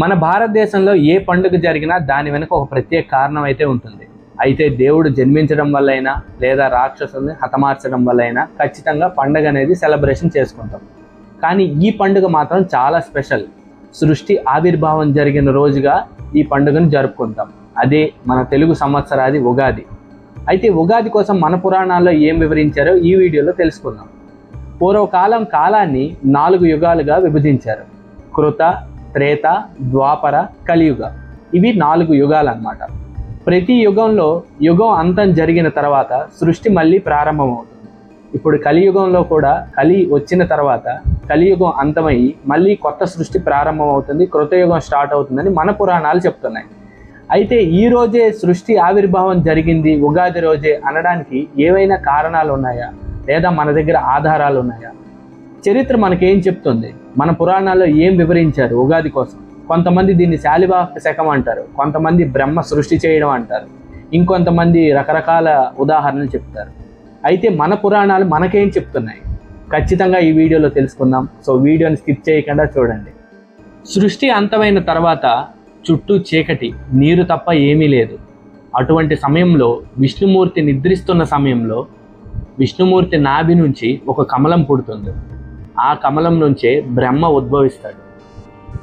మన భారతదేశంలో ఏ పండుగ జరిగినా దాని వెనుక ఒక ప్రత్యేక కారణం అయితే ఉంటుంది. అయితే దేవుడు జన్మించడం వల్లైనా లేదా రాక్షసుల్ని హతమార్చడం వల్లైనా ఖచ్చితంగా పండుగ అనేది సెలబ్రేషన్ చేసుకుంటాం. కానీ ఈ పండుగ మాత్రం చాలా స్పెషల్. సృష్టి ఆవిర్భావం జరిగిన రోజుగా ఈ పండుగను జరుపుకుంటాం. అదే మన తెలుగు సంవత్సరాది ఉగాది. అయితే ఉగాది కోసం మన పురాణాల్లో ఏం వివరించారో ఈ వీడియోలో తెలుసుకుందాం. పూర్వకాలం కాలాన్ని 4 యుగాలుగా విభజించారు. కృత, త్రేత, ద్వాపర, కలియుగ. ఇవి 4 యుగాలు అన్నమాట. ప్రతి యుగంలో యుగం అంతం జరిగిన తర్వాత సృష్టి మళ్ళీ ప్రారంభమవుతుంది. ఇప్పుడు కలియుగంలో కూడా కలి వచ్చిన తర్వాత కలియుగం అంతమయ్యి మళ్ళీ కొత్త సృష్టి ప్రారంభం అవుతుంది, కృతయుగం స్టార్ట్ అవుతుందని మన పురాణాలు చెప్తున్నాయి. అయితే ఈ రోజే సృష్టి ఆవిర్భావం జరిగింది ఉగాది రోజే అనడానికి ఏవైనా కారణాలు ఉన్నాయా, లేదా మన దగ్గర ఆధారాలు ఉన్నాయా? చరిత్ర మనకేం చెప్తుంది? మన పురాణాల్లో ఏం వివరించారు ఉగాది కోసం? కొంతమంది దీన్ని శాలివాహక శకం అంటారు, కొంతమంది బ్రహ్మ సృష్టి చేయడం అంటారు, ఇంకొంతమంది రకరకాల ఉదాహరణలు చెప్తారు. అయితే మన పురాణాలు మనకేం చెప్తున్నాయి? ఖచ్చితంగా ఈ వీడియోలో తెలుసుకుందాం. సో వీడియోని స్కిప్ చేయకుండా చూడండి. సృష్టి అంతమైన తర్వాత చుట్టూ చీకటి, నీరు తప్ప ఏమీ లేదు. అటువంటి సమయంలో విష్ణుమూర్తి నిద్రిస్తున్న సమయంలో విష్ణుమూర్తి నాభి నుంచి ఒక కమలం పుడుతుంది. ఆ కమలం నుంచే బ్రహ్మ ఉద్భవిస్తాడు.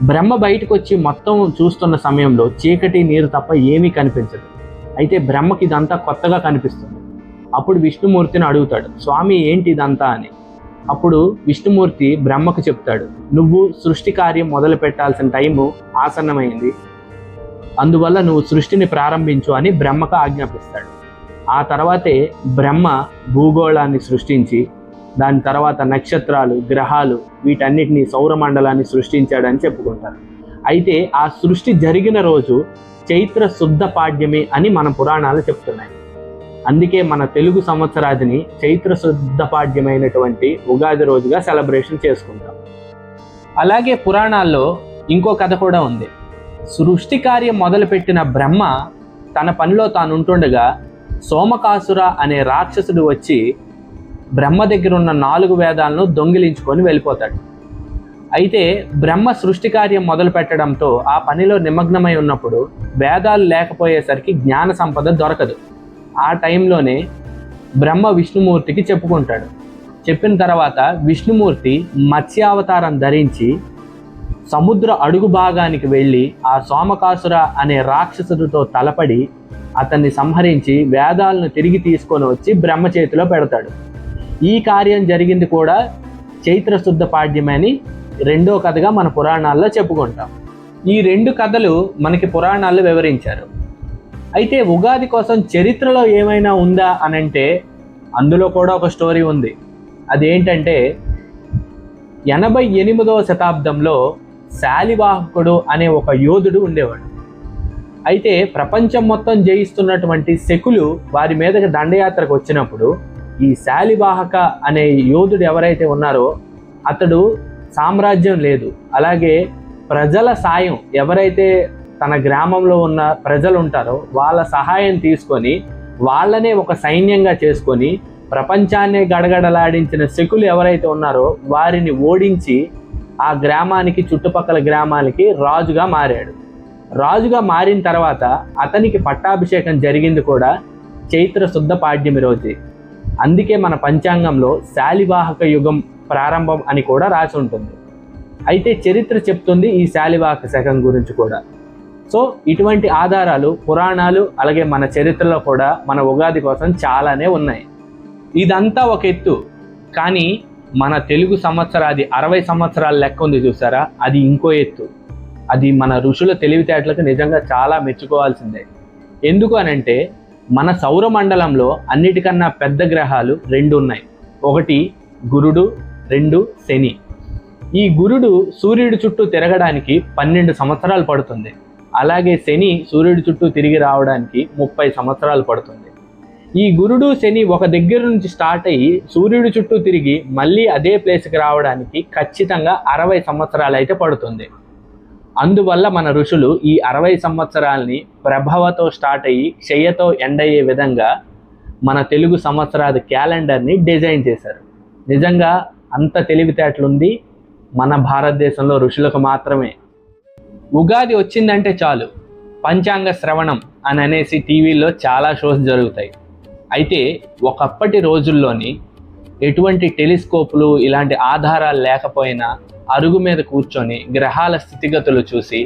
బ్రహ్మ బయటకు వచ్చి మొత్తం చూస్తున్న సమయంలో చీకటి, నీరు తప్ప ఏమీ కనిపించదు. అయితే బ్రహ్మకి ఇదంతా కొత్తగా కనిపిస్తుంది. అప్పుడు విష్ణుమూర్తిని అడుగుతాడు, స్వామి ఏంటి ఇదంతా అని. అప్పుడు విష్ణుమూర్తి బ్రహ్మకు చెప్తాడు, నువ్వు సృష్టి కార్యం మొదలు పెట్టాల్సిన టైము ఆసన్నమైంది, అందువల్ల నువ్వు సృష్టిని ప్రారంభించు అని బ్రహ్మకు ఆజ్ఞాపిస్తాడు. ఆ తర్వాతే బ్రహ్మ భూగోళాన్ని సృష్టించి దాని తర్వాత నక్షత్రాలు, గ్రహాలు, వీటన్నిటిని సౌరమండలాన్ని సృష్టించాడని చెప్పుకుంటారు. అయితే ఆ సృష్టి జరిగిన రోజు చైత్ర శుద్ధ పాడ్యమి అని మన పురాణాలు చెప్తున్నాయి. అందుకే మన తెలుగు సంవత్సరాదిని చైత్ర శుద్ధ పాడ్యమైనటువంటి ఉగాది రోజుగా సెలబ్రేషన్ చేసుకుంటాం. అలాగే పురాణాల్లో ఇంకో కథ కూడా ఉంది. సృష్టి కార్యం మొదలుపెట్టిన బ్రహ్మ తన పనిలో తాను ఉంటుండగా సోమకాసుర అనే రాక్షసుడు వచ్చి బ్రహ్మ దగ్గర ఉన్న 4 వేదాలను దొంగిలించుకొని వెళ్ళిపోతాడు. అయితే బ్రహ్మ సృష్టి కార్యం మొదలు పెట్టడంతో ఆ పనిలో నిమగ్నమై ఉన్నప్పుడు వేదాలు లేకపోయేసరికి జ్ఞాన సంపద దొరకదు. ఆ టైంలోనే బ్రహ్మ విష్ణుమూర్తికి చెప్పుకుంటాడు. చెప్పిన తర్వాత విష్ణుమూర్తి మత్స్యావతారం ధరించి సముద్ర అడుగు భాగానికి వెళ్ళి ఆ సోమకాసుర అనే రాక్షసుడితో తలపడి అతన్ని సంహరించి వేదాలను తిరిగి తీసుకొని వచ్చి బ్రహ్మ చేతిలో పెడతాడు. ఈ కార్యం జరిగింది కూడా చైత్ర శుద్ధ పాడ్యమని రెండో కథగా మన పురాణాల్లో చెప్పుకుంటాం. ఈ 2 కథలు మనకి పురాణాల్లో వివరించారు. అయితే ఉగాది కోసం చరిత్రలో ఏమైనా ఉందా అని అంటే అందులో కూడా ఒక స్టోరీ ఉంది. అదేంటంటే 88వ శతాబ్దంలో శాలివాహకుడు అనే ఒక యోధుడు ఉండేవాడు. అయితే ప్రపంచం మొత్తం జయిస్తున్నటువంటి శకులు వారి మీదకి దండయాత్రకు వచ్చినప్పుడు ఈ శాలివాహక అనే యోధుడు ఎవరైతే ఉన్నారో అతడు సామ్రాజ్యం లేదు, అలాగే ప్రజల సాయం, ఎవరైతే తన గ్రామంలో ఉన్న ప్రజలు ఉంటారో వాళ్ళ సహాయం తీసుకొని వాళ్ళనే ఒక సైన్యంగా చేసుకొని ప్రపంచాన్నే గడగడలాడించిన శకులు ఎవరైతే ఉన్నారో వారిని ఓడించి ఆ గ్రామానికి, చుట్టుపక్కల గ్రామాలకి రాజుగా మారాడు. రాజుగా మారిన తర్వాత అతనికి పట్టాభిషేకం జరిగింది కూడా చైత్ర శుద్ధ పాడ్యమి రోజే. అందుకే మన పంచాంగంలో శాలివాహక యుగం ప్రారంభం అని కూడా రాసి ఉంటుంది. అయితే చరిత్ర చెప్తుంది ఈ శాలివాహక శకం గురించి కూడా. సో ఇటువంటి ఆధారాలు పురాణాలు అలాగే మన చరిత్రలో కూడా మన ఉగాది కోసం చాలానే ఉన్నాయి. ఇదంతా ఒక ఎత్తు, కానీ మన తెలుగు సంవత్సరాది 60 సంవత్సరాల లెక్క ఉంది చూసారా, అది ఇంకో ఎత్తు. అది మన ఋషుల తెలివితేటలకు నిజంగా చాలా మెచ్చుకోవాల్సిందే. ఎందుకు అనంటే మన సౌరమండలంలో అన్నిటికన్నా పెద్ద గ్రహాలు 2 ఉన్నాయి. ఒకటి గురుడు, 2 శని. ఈ గురుడు సూర్యుడి చుట్టూ తిరగడానికి 12 సంవత్సరాలు పడుతుంది. అలాగే శని సూర్యుడి చుట్టూ తిరిగి రావడానికి 30 సంవత్సరాలు పడుతుంది. ఈ గురుడు, శని ఒక దగ్గర నుంచి స్టార్ట్ అయ్యి సూర్యుడి చుట్టూ తిరిగి మళ్ళీ అదే ప్లేస్కి రావడానికి ఖచ్చితంగా 60 సంవత్సరాలు అయితే పడుతుంది. అందువల్ల మన ఋషులు ఈ 60 సంవత్సరాలని ప్రభవతో స్టార్ట్ అయ్యి క్షయతో ఎండ్ అయ్యే విధంగా మన తెలుగు సంవత్సరాది క్యాలెండర్ని డిజైన్ చేశారు. నిజంగా అంత తెలివితేటలుంది మన భారతదేశంలో ఋషులకు మాత్రమే. ఉగాది వచ్చిందంటే చాలు పంచాంగ శ్రవణం అని అనేసి టీవీలో చాలా షోస్ జరుగుతాయి. అయితే ఒకప్పటి రోజుల్లోని ఎటువంటి టెలిస్కోపులు ఇలాంటి ఆధారాలు లేకపోయినా అరుగు మీద కూర్చొని గ్రహాల స్థితిగతులు చూసి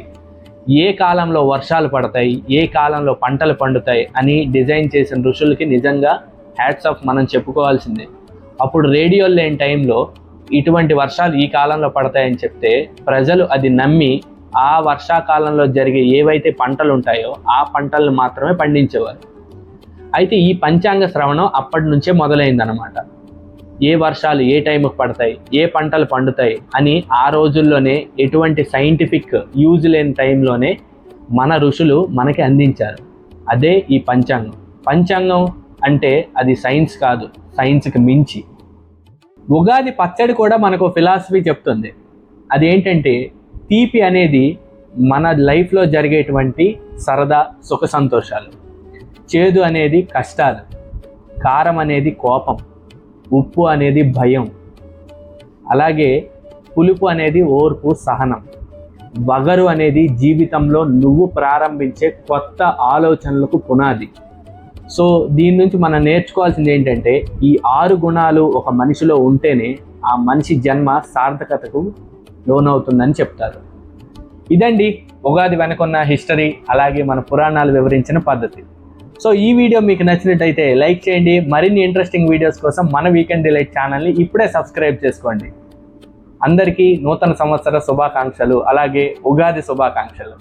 ఏ కాలంలో వర్షాలు పడతాయి, ఏ కాలంలో పంటలు పండుతాయి అని డిజైన్ చేసిన ఋషులకి నిజంగా హ్యాట్స్ ఆఫ్ మనం చెప్పుకోవాల్సిందే. అప్పుడు రేడియోలు లేని టైంలో ఇటువంటి వర్షాలు ఈ కాలంలో పడతాయని చెప్తే ప్రజలు అది నమ్మి ఆ వర్షాకాలంలో జరిగే ఏవైతే పంటలు ఉంటాయో ఆ పంటలను మాత్రమే పండించేవారు. అయితే ఈ పంచాంగ శ్రవణం అప్పటి నుంచే మొదలైందనమాట. ఏ వర్షాలు ఏ టైంకి పడతాయి, ఏ పంటలు పండుతాయి అని ఆ రోజుల్లోనే ఎటువంటి సైంటిఫిక్ యూజ్ లేని టైంలోనే మన ఋషులు మనకి అందించారు. అదే ఈ పంచాంగం. పంచాంగం అంటే అది సైన్స్ కాదు, సైన్స్కి మించి. ఉగాది పచ్చడి కూడా మనకు ఫిలాసఫీ చెప్తుంది. అదేంటంటే తీపి అనేది మన లైఫ్లో జరిగేటువంటి సరదా సుఖ సంతోషాలు, చేదు అనేది కష్టాలు, కారం అనేది కోపం, ఉప్పు అనేది భయం, అలాగే పులుపు అనేది ఓర్పు సహనం, వగరు అనేది జీవితంలో నువ్వు ప్రారంభించే కొత్త ఆలోచనలకు పునాది. సో దీని నుంచి మనం నేర్చుకోవాల్సింది ఏంటంటే ఈ 6 గుణాలు ఒక మనిషిలో ఉంటేనే ఆ మనిషి జన్మ సార్థకతకు లోనవుతుందని చెప్తారు. ఇదండి ఉగాది వెనుకున్న హిస్టరీ, అలాగే మన పురాణాలు వివరించిన పద్ధతి. సో ఈ వీడియో మీకు నచ్చినట్టయితే లైక్ చేయండి. మరిన్ని ఇంట్రెస్టింగ్ వీడియోస్ కోసం మన వీకెండ్ డిలైట్ ఛానల్ని ఇప్పుడే సబ్స్క్రైబ్ చేసుకోండి. అందరికీ నూతన సంవత్సర శుభాకాంక్షలు, అలాగే ఉగాది శుభాకాంక్షలు.